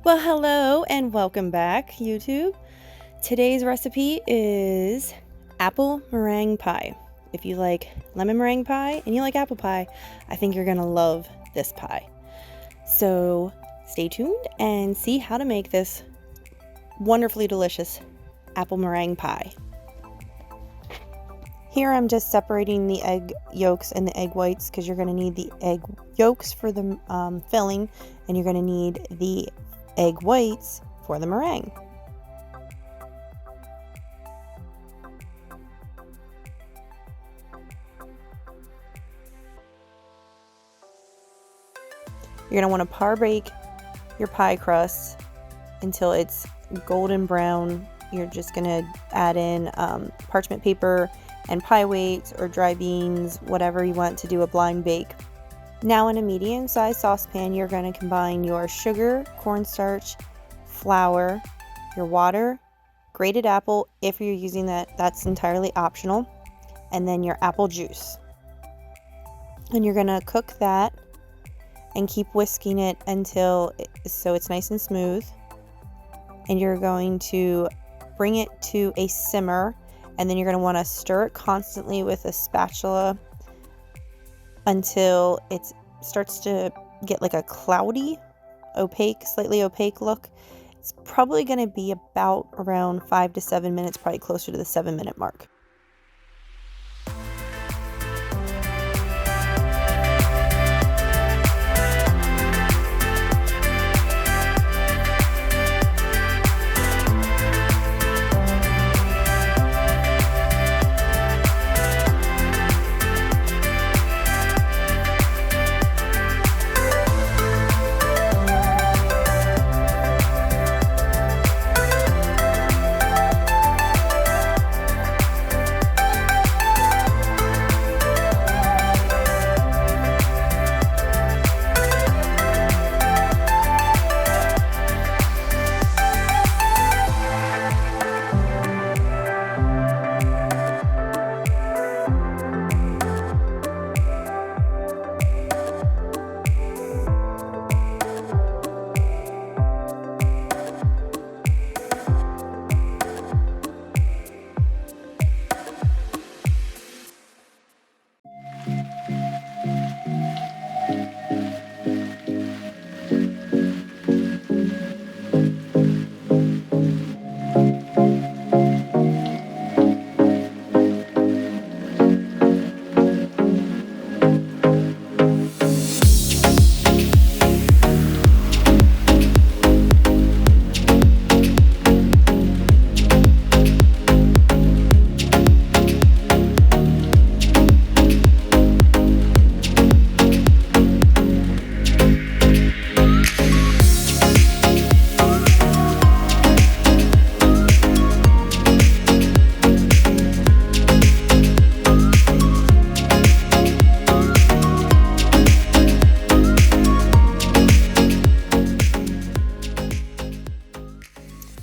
Well, hello and welcome back, YouTube. Today's recipe is apple meringue pie. If you like lemon meringue pie and you like apple pie, I think you're gonna love this pie. So stay tuned and see how to make this wonderfully delicious apple meringue pie. Here I'm just separating the egg yolks and the egg whites because you're going to need the egg yolks for the filling, and you're going to need the egg whites for the meringue. You're going to want to parbake your pie crust until it's golden brown. You're just going to add in parchment paper and pie weights or dry beans, whatever you want to do a blind bake. Now in a medium-sized saucepan, you're going to combine your sugar, cornstarch, flour, your water, grated apple, if you're using that's entirely optional, and then your apple juice. And you're going to cook that and keep whisking it until it's nice and smooth. And you're going to bring it to a simmer, and then you're going to want to stir it constantly with a spatula until it starts to get like a cloudy, slightly opaque look. It's probably going to be about around 5 to 7 minutes, probably closer to the 7-minute mark.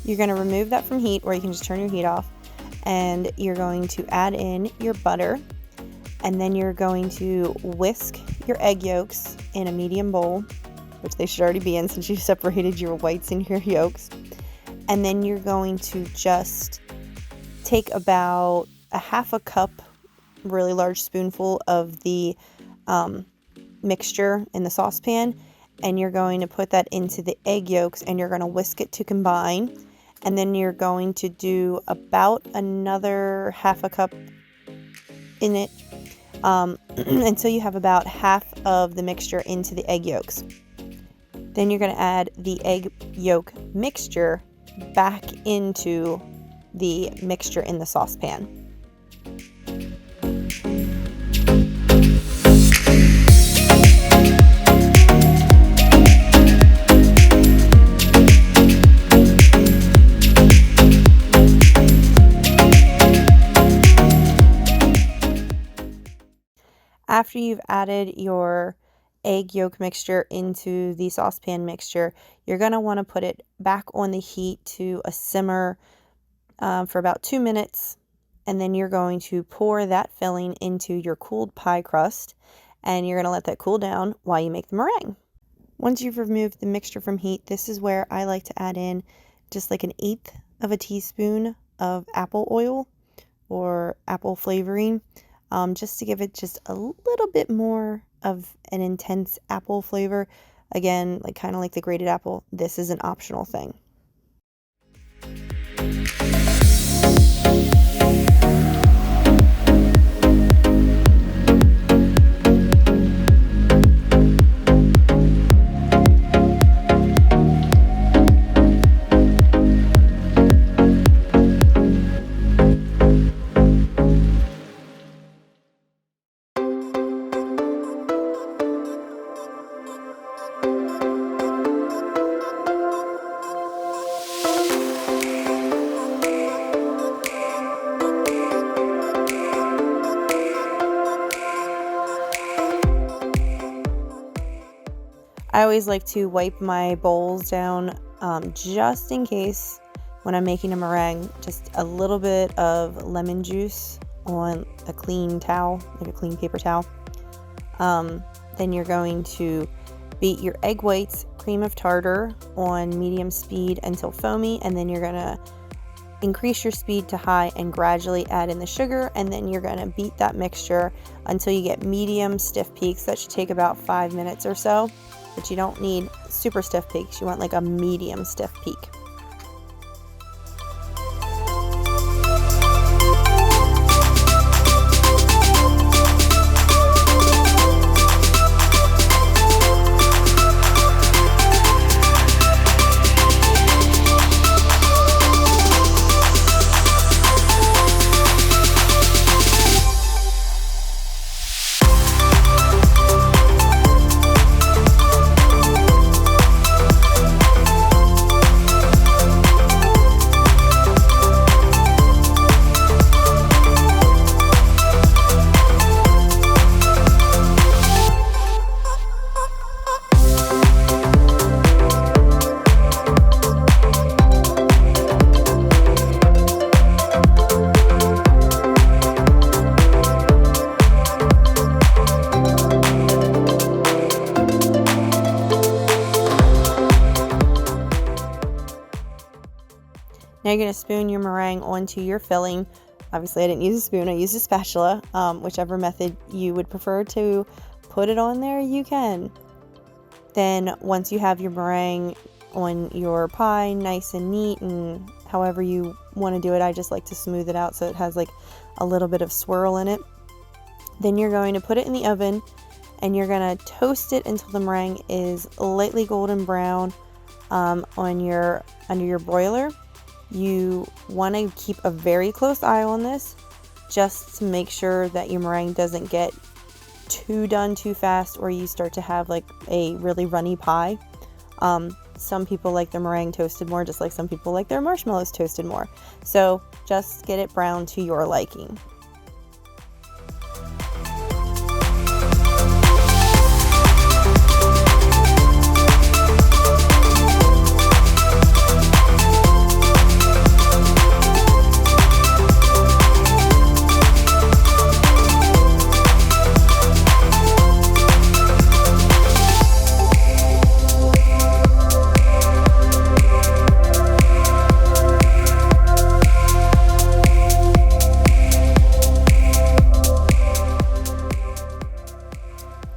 You're going to remove that from heat, or you can just turn your heat off, and you're going to add in your butter, and then you're going to whisk your egg yolks in a medium bowl, which they should already be in since you separated your whites and your yolks. And then you're going to just take about a half a cup, really large spoonful of the mixture in the saucepan, and you're going to put that into the egg yolks, and you're going to whisk it to combine. And then you're going to do about another half a cup in it until you have about half of the mixture into the egg yolks. Then you're going to add the egg yolk mixture back into the mixture in the saucepan. After you've added your egg yolk mixture into the saucepan mixture, you're going to want to put it back on the heat to a simmer for about 2 minutes, and then you're going to pour that filling into your cooled pie crust, and you're going to let that cool down while you make the meringue. Once you've removed the mixture from heat, this is where I like to add in just like 1/8 of a teaspoon of apple oil or apple flavoring, just to give it just a little bit more of an intense apple flavor. Again, like kind of like the grated apple, this is an optional thing. I always like to wipe my bowls down just in case when I'm making a meringue, just a little bit of lemon juice on a clean towel, like a clean paper towel. Then you're going to beat your egg whites, cream of tartar on medium speed until foamy, and then you're going to increase your speed to high and gradually add in the sugar, and then you're going to beat that mixture until you get medium stiff peaks. That should take about 5 minutes or so. But you don't need super stiff peaks. You want like a medium stiff peak. Now you're going to spoon your meringue onto your filling. Obviously I didn't use a spoon, I used a spatula. Whichever method you would prefer to put it on there, you can. Then once you have your meringue on your pie nice and neat, and however you want to do it, I just like to smooth it out so it has like a little bit of swirl in it. Then you're going to put it in the oven and you're going to toast it until the meringue is lightly golden brown under your broiler. You want to keep a very close eye on this just to make sure that your meringue doesn't get too done too fast or you start to have like a really runny pie. Some people like their meringue toasted more, just like some people like their marshmallows toasted more. So just get it brown to your liking.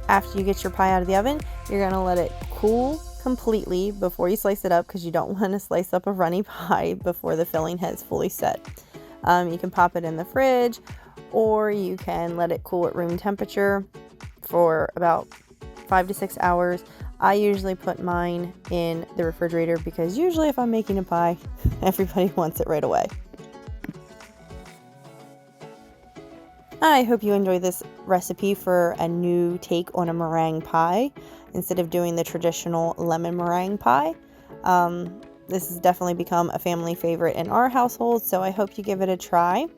After you get your pie out of the oven, you're going to let it cool completely before you slice it up, because you don't want to slice up a runny pie before the filling has fully set. You can pop it in the fridge, or you can let it cool at room temperature for about 5 to 6 hours. I usually put mine in the refrigerator because usually if I'm making a pie, everybody wants it right away. I hope you enjoy this recipe for a new take on a meringue pie instead of doing the traditional lemon meringue pie. This has definitely become a family favorite in our household, so I hope you give it a try.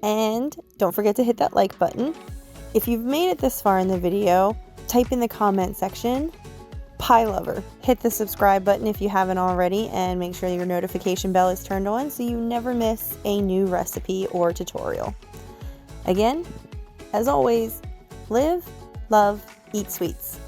And don't forget to hit that like button. If you've made it this far in the video, type in the comment section, pie lover. Hit the subscribe button if you haven't already, and make sure your notification bell is turned on so you never miss a new recipe or tutorial. Again, as always, live, love, eat sweets.